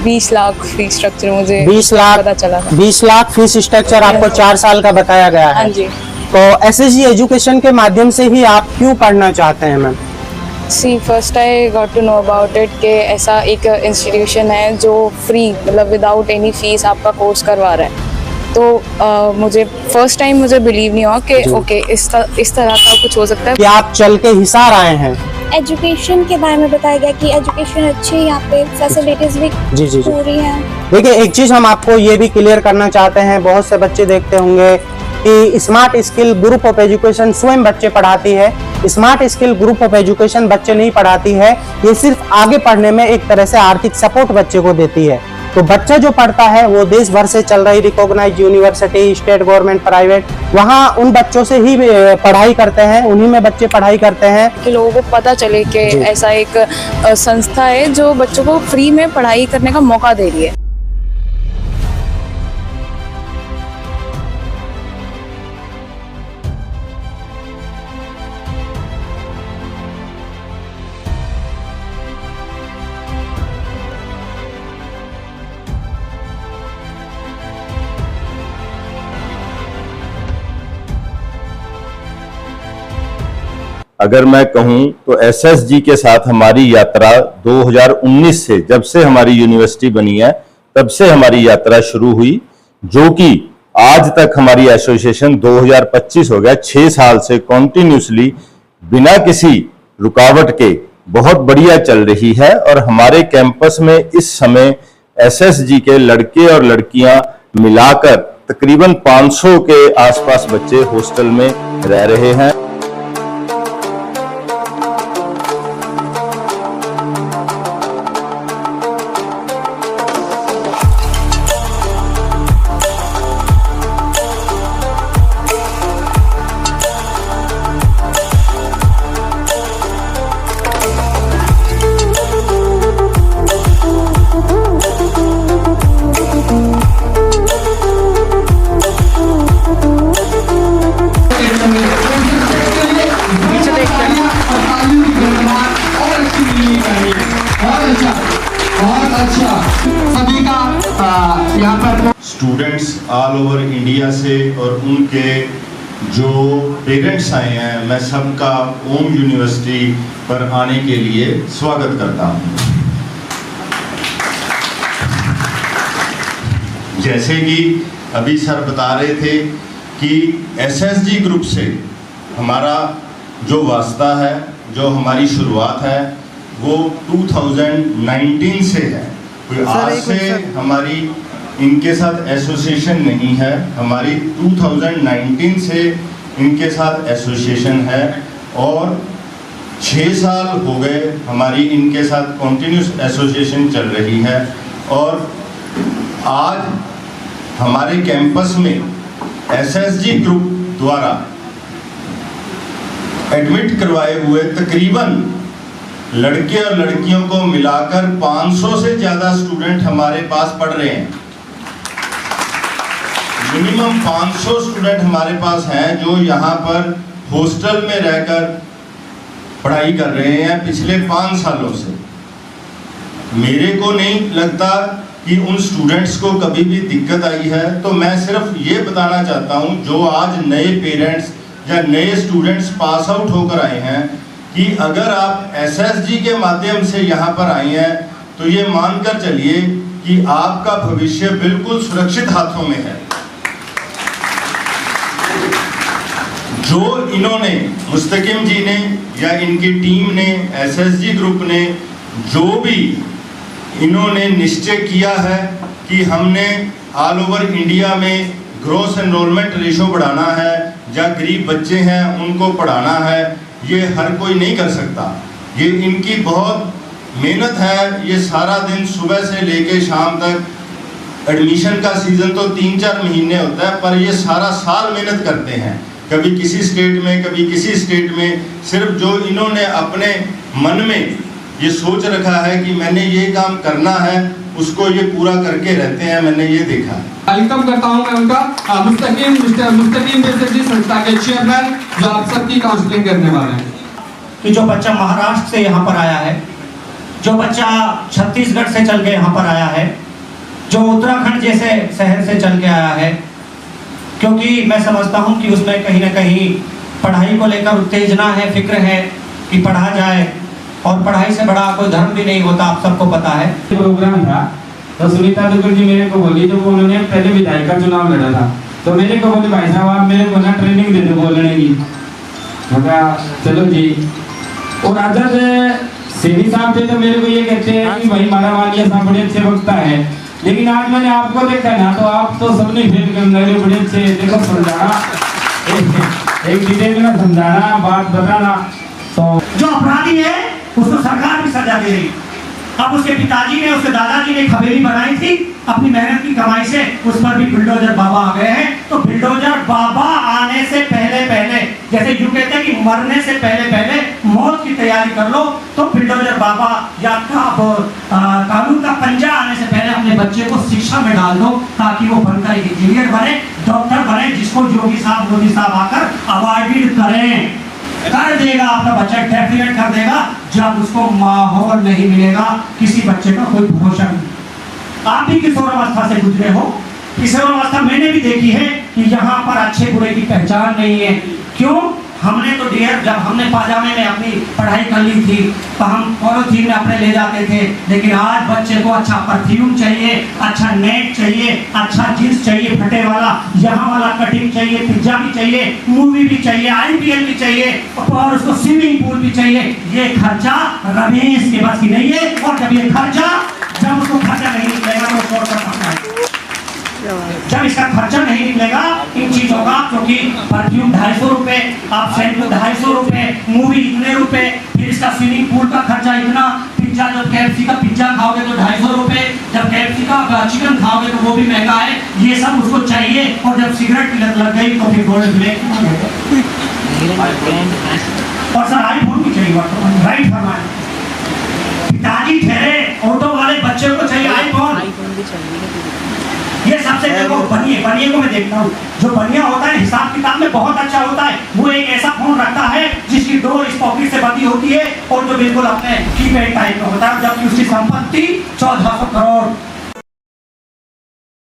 20 lakh fees structure मुझे 20 लाख पता चला था। 20 लाख फीस स्ट्रक्चर आपको 4 साल का बताया गया हाँ है। जी। तो एसएसजी एजुकेशन के माध्यम से ही आप क्यों पढ़ना चाहते हैं ma'am? See first I got to know about it कि ऐसा एक इंस्टीट्यूशन है जो फ्री मतलब विदाउट एनी फीस आपका कोर्स करवा रहा है। तो मुझे फर्स्ट टाइम मुझे बिलीव नहीं हुआ कि ओके इस तरह का कुछ हो सकता है। कि आप चल के हिसार आए हैं। एजुकेशन के बारे में बताया गया कि एजुकेशन अच्छी है, यहाँ पे फैसिलिटीज भी जी। पूरी है। देखिए एक चीज हम आपको ये भी क्लियर करना चाहते हैं, बहुत से बच्चे देखते होंगे कि smart skill group of education स्वयं बच्चे पढ़ाती है। Smart skill group of education बच्चे नहीं पढ़ाती है, ये सिर्फ आगे पढ़ने में एक तरह से आर्थिक सपोर्ट बच्चे को देती है। तो बच्चा जो पढ़ता है वो देश भर से चल रही recognised university, state government, private, वहाँ उन बच्चों से ही पढ़ाई करते हैं, उन्हीं में बच्चे पढ़ाई करते हैं। कि लोगों को पता चले कि ऐसा एक संस्था है जो बच्चों को फ्री में पढ़ाई करने का मौका दे रही है। अगर मैं कहूं तो एसएसजी के साथ हमारी यात्रा 2019 से, जब से हमारी यूनिवर्सिटी बनी है तब से हमारी यात्रा शुरू हुई, जो कि आज तक हमारी एसोसिएशन 2025 हो गया। 6 साल से कॉन्टिन्यूसली बिना किसी रुकावट के बहुत बढ़िया चल रही है। और हमारे कैंपस में इस समय एसएसजी के लड़के और लड़कियां मिलाकर तकरीबन 500 के आसपास बच्चे हॉस्टल में रह रहे हैं। स्टूडेंट्स ऑल ओवर इंडिया से और उनके जो पेरेंट्स आए हैं, मैं सबका ओम यूनिवर्सिटी पर आने के लिए स्वागत करता हूं। जैसे कि अभी सर बता रहे थे कि एसएसजी ग्रुप से हमारा जो वास्ता है, जो हमारी शुरुआत है वो 2019 से है। कोई आज से हमारी इनके साथ एसोसिएशन नहीं है, हमारी 2019 से इनके साथ एसोसिएशन है और 6 साल हो गए हमारी इनके साथ कॉन्टिन्यूस एसोसिएशन चल रही है। और आज हमारे कैंपस में एसएसजी ग्रुप द्वारा एडमिट करवाए हुए तकरीबन लड़के और लड़कियों को मिलाकर 500 से ज़्यादा स्टूडेंट हमारे पास पढ़ रहे हैं। मिनिमम 500 स्टूडेंट हमारे पास हैं जो यहाँ पर हॉस्टल में रहकर पढ़ाई कर रहे हैं पिछले 5 सालों से। मेरे को नहीं लगता कि उन स्टूडेंट्स को कभी भी दिक्कत आई है। तो मैं सिर्फ ये बताना चाहता हूँ जो आज नए पेरेंट्स या नए स्टूडेंट्स पास आउट होकर आए हैं कि अगर आप एसएसजी के माध्यम से यहाँ पर आए हैं तो ये मानकर चलिए कि आपका भविष्य बिल्कुल सुरक्षित हाथों में है। जो इन्होंने मुस्तकिम जी ने या इनकी टीम ने, एसएसजी ग्रुप ने जो भी इन्होंने निश्चय किया है कि हमने ऑल ओवर इंडिया में ग्रोस एनरोलमेंट रेशो बढ़ाना है या गरीब बच्चे हैं उनको पढ़ाना है, ये हर कोई नहीं कर सकता। ये इनकी बहुत मेहनत है। ये सारा दिन सुबह से लेके शाम तक, एडमिशन का सीज़न तो 3-4 महीने होता है पर ये सारा साल मेहनत करते हैं, कभी किसी स्टेट में कभी किसी स्टेट में। सिर्फ जो इन्होंने अपने मन में ये सोच रखा है कि मैंने ये काम करना है, उसको ये पूरा करके रहते हैं, मैंने ये देखा। वेलकम करता हूं मैं उनका मुस्तकीम एसएसजी संस्था के चेयरमैन जो आप सबकी काउंसलिंग करने वाले हैं। कि जो बच्चा महाराष्ट्र से यहाँ पर आया है जो बच्चा छत्तीसगढ़ से चल के यहाँ पर आया है, जो उत्तराखंड जैसे शहर से चल के आया है, क्योंकि मैं समझता हूँ कि उसमें कहीं ना कहीं पढ़ाई को लेकर उत्तेजना है, फिक्र है कि पढ़ा जाए, और पढ़ाई से बड़ा कोई धर्म भी नहीं होता, आप सबको पता है। प्रोग्राम था तो सुनीता दुग्गल जी मेरे को बोली, तो उन्होंने पहले विधायक का चुनाव लड़ा था, तो मेरे को बोले भाई साहब आप मेरे को ना ट्रेनिंग दे दो बोलने की। मैं कहा चलो जी। और आजाद सेठी साहब थे तो मेरे को ये कहते हैं कि भाई माला मालिया साहब बड़े अच्छे वक्ता है, लेकिन आज मैंने आपको देखा ना तो आप तो सबने फेल कर लगे, बड़े अच्छे देखो समझाना, एक डिटेल में समझाना, बात बताना। तो जो अपराधी है उसको सरकार भी सजा दे रही। अब उसके पिताजी ने, उसके दादाजी ने हवेली बनाई थी अपनी मेहनत की कमाई से, उस पर भी बिल्डोजर बाबा आ गए हैं। तो बिल्डोजर बाबा आने से पहले पहले, जैसे यूं कहते हैं कि मरने से पहले पहले मौत की तैयारी कर लो, तो बिल्डोजर बाबा या कानून का पंजा आने से पहले अपने बच्चे को शिक्षा में डाल दो, ताकि वो बनकर इंजीनियर बने, डॉक्टर बने, जिसको योगी साहब मोदी साहब आकर अवार्डेड करें। कर देगा आपका बच्चा, डेफिनेट कर देगा, जब उसको माहौल नहीं मिलेगा। किसी बच्चे का कोई भरोसा नहीं। आप भी किशोरावस्था से गुजरे हो, किशोरावस्था मैंने भी देखी है कि यहाँ पर अच्छे बुरे की पहचान नहीं है। क्यों? हमने तो डियर, जब हमने पाजामे में अपनी पढ़ाई कर ली थी तो हम पॉलिथीन में अपने ले जाते थे, लेकिन आज बच्चे को अच्छा परफ्यूम चाहिए, अच्छा नेट चाहिए, अच्छा जींस चाहिए फटे वाला, यहाँ वाला कटिंग चाहिए, पिज्जा भी चाहिए, मूवी भी चाहिए, IPL भी चाहिए, और उसको स्विमिंग पूल भी चाहिए। ये खर्चा रमेश के पास की नहीं है, और जब ये खर्चा, जब उसको खर्चा नहीं निकलेगा तो छोड़ कर सकता है। जब इसका खर्चा नहीं निकलेगा इन चीजों का, क्योंकि परफ्यूम 250 रुपए, आप शैम्पू 250 रुपए, मूवी इतने रुपए, फिर इसका स्विमिंग पूल का खर्चा इतना, पिज्जा, जब KFC का पिज्जा खाओगे तो 250 रुपए, जब KFC का चिकन खाओगे तो वो भी महंगा है। ये सब उसको चाहिए, और जब सिगरेट की लत लग गई तो फिर गोल्ड ब्लैक। और सर iPhone भी चाहिए वर्तमान, राइट फरमाए। पिताजी ठहरे, ऑटो वाले बच्चे को चाहिए iPhone भी चाहिए। ये सबसे देखो बनिए को मैं देखता हूँ, जो बनिया होता है हिसाब किताब में बहुत अच्छा होता है, वो एक ऐसा फोन रखता है जिसकी डोर इस पॉकेट से बंदी होती है, और जो बिल्कुल अपने कीपैड टाइप का होता है, जबकि उसकी संपत्ति 1400 करोड़